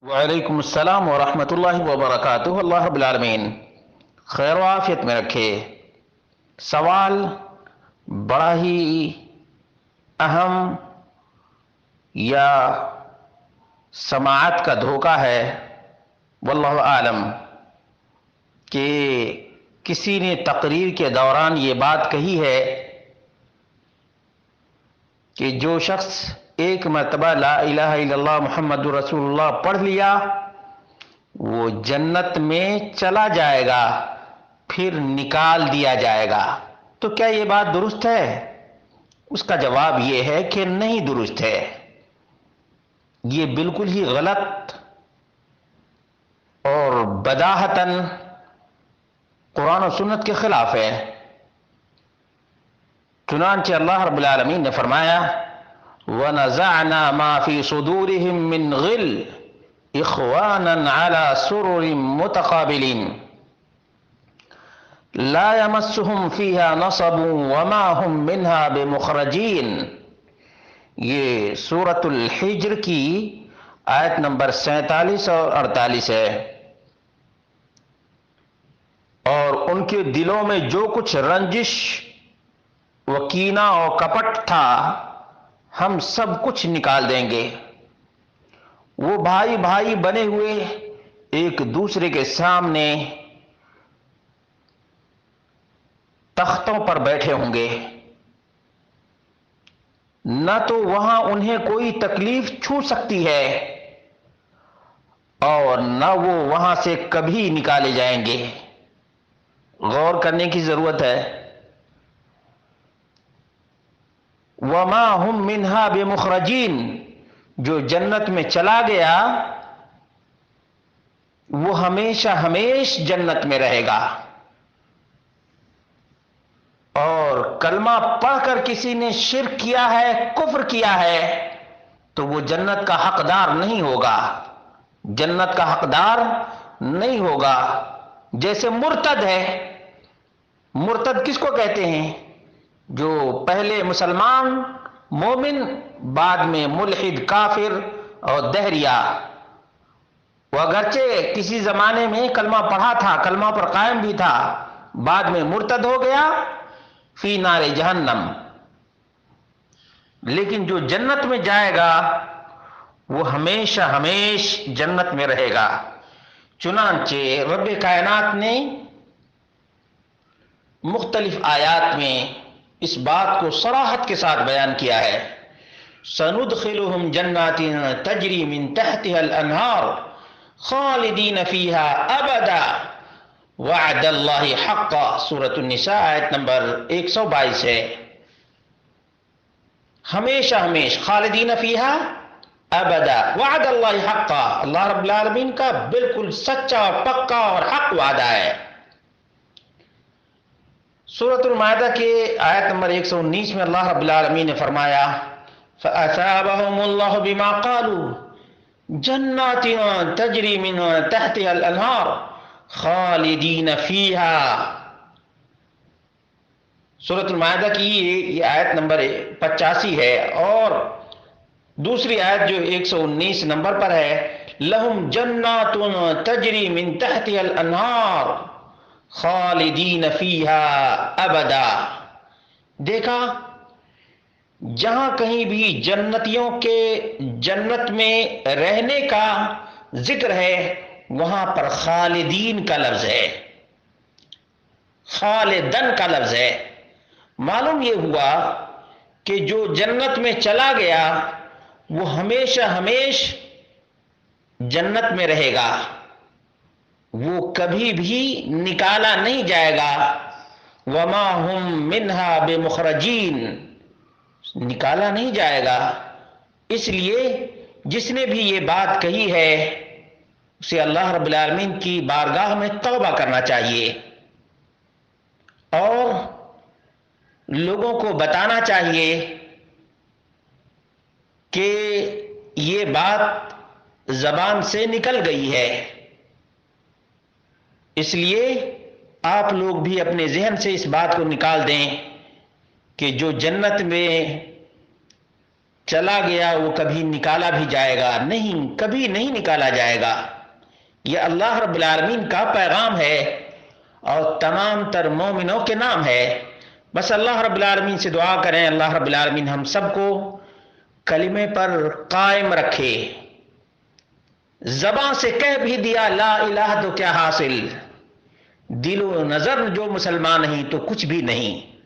وعلیکم السلام ورحمۃ اللہ وبرکاتہ۔ اللہ رب العالمین خیر و عافیت میں رکھے۔ سوال بڑا ہی اہم یا سماعت کا دھوکہ ہے، واللہ عالم، کہ کسی نے تقریر کے دوران یہ بات کہی ہے کہ جو شخص ایک مرتبہ لا الہ الا اللہ محمد رسول اللہ پڑھ لیا وہ جنت میں چلا جائے گا، پھر نکال دیا جائے گا۔ تو کیا یہ بات درست ہے؟ اس کا جواب یہ ہے کہ نہیں درست ہے، یہ بالکل ہی غلط اور بداہتاً قرآن و سنت کے خلاف ہے۔ چنانچہ اللہ رب العالمین نے فرمایا وَنَزَعْنَا مَا فِي صُدُورِهِم مِّن غِلٍّ إِخْوَانًا عَلَى سُرُرٍ مُتَقَابِلِينَ لَا يَمَسُّهُمْ فِيهَا نَصَبٌ وَمَا هُمْ مِنْهَا بِمُخْرَجِينَ۔ یہ سورۃ الحجر کی آیت نمبر 47 اور 48 ہے۔ اور ان کے دلوں میں جو کچھ رنجش و کینہ اور کپٹ تھا ہم سب کچھ نکال دیں گے۔ وہ بھائی بھائی بنے ہوئے ایک دوسرے کے سامنے تختوں پر بیٹھے ہوں گے، نہ تو وہاں انہیں کوئی تکلیف چھو سکتی ہے اور نہ وہ وہاں سے کبھی نکالے جائیں گے۔ غور کرنے کی ضرورت ہے۔ وَمَا هُمْ مِنْهَا بِمُخْرَجِينَ، جو جنت میں چلا گیا وہ ہمیشہ ہمیش جنت میں رہے گا، اور کلمہ پڑھ کر کسی نے شرک کیا ہے، کفر کیا ہے، تو وہ جنت کا حقدار نہیں ہوگا، جنت کا حقدار نہیں ہوگا۔ جیسے مرتد ہے، مرتد کس کو کہتے ہیں؟ جو پہلے مسلمان مومن بعد میں ملحد کافر اور دہریہ، وہ اگرچہ کسی زمانے میں کلمہ پڑھا تھا، کلمہ پر قائم بھی تھا، بعد میں مرتد ہو گیا، فی نار جہنم۔ لیکن جو جنت میں جائے گا وہ ہمیشہ ہمیش جنت میں رہے گا۔ چنانچہ رب کائنات نے مختلف آیات میں اس بات کو صراحت کے ساتھ بیان کیا ہے۔ سَنُدْخِلُهُمْ جَنَّاتٍ تَجْرِي مِن تَحْتِهَا الْأَنْهَارُ خَالِدِينَ فِيهَا أَبَدًا وَعْدَ اللَّهِ حَقًّا۔ سورۃ النساء آیت نمبر 122 ہے۔ ہمیشہ ہمیش، خالدین فیہا ابدا، وعد اللہ حقا، اللہ رب العالمین کا بالکل سچا اور پکا اور حق وعدہ ہے۔ سورۃ المائدہ کے آیت نمبر 119 میں اللہ رب العالمین نے فرمایا فَأَثَابَهُمُ اللَّهُ بِمَا قَالُوا جَنَّاتٍ تَجْرِي مِن تَحْتِهَا الْأَنْهَارُ خَالِدِينَ فِيهَا۔ سورۃ المائدہ کی یہ آیت نمبر 85 ہے، اور دوسری آیت جو 119 نمبر پر ہے لَهُمْ جَنَّاتٌ تَجْرِي مِن تَحْتِهَا الْأَنْهَارُ خالدین فیہا ابدا۔ دیکھا، جہاں کہیں بھی جنتیوں کے جنت میں رہنے کا ذکر ہے وہاں پر خالدین کا لفظ ہے، خالدن کا لفظ ہے۔ معلوم یہ ہوا کہ جو جنت میں چلا گیا وہ ہمیشہ ہمیش جنت میں رہے گا، وہ کبھی بھی نکالا نہیں جائے گا۔ وما ہم منہا بمخرجین، نکالا نہیں جائے گا۔ اس لیے جس نے بھی یہ بات کہی ہے اسے اللہ رب العالمین کی بارگاہ میں توبہ کرنا چاہیے اور لوگوں کو بتانا چاہیے کہ یہ بات زبان سے نکل گئی ہے۔ اس لیے آپ لوگ بھی اپنے ذہن سے اس بات کو نکال دیں کہ جو جنت میں چلا گیا وہ کبھی نکالا بھی جائے گا نہیں، کبھی نہیں نکالا جائے گا۔ یہ اللہ رب العالمین کا پیغام ہے اور تمام تر مومنوں کے نام ہے۔ بس اللہ رب العالمین سے دعا کریں، اللہ رب العالمین ہم سب کو کلمے پر قائم رکھے۔ زبان سے کہہ بھی دیا لا الہ تو کیا حاصل، دل و نظر جو مسلمان نہیں تو کچھ بھی نہیں۔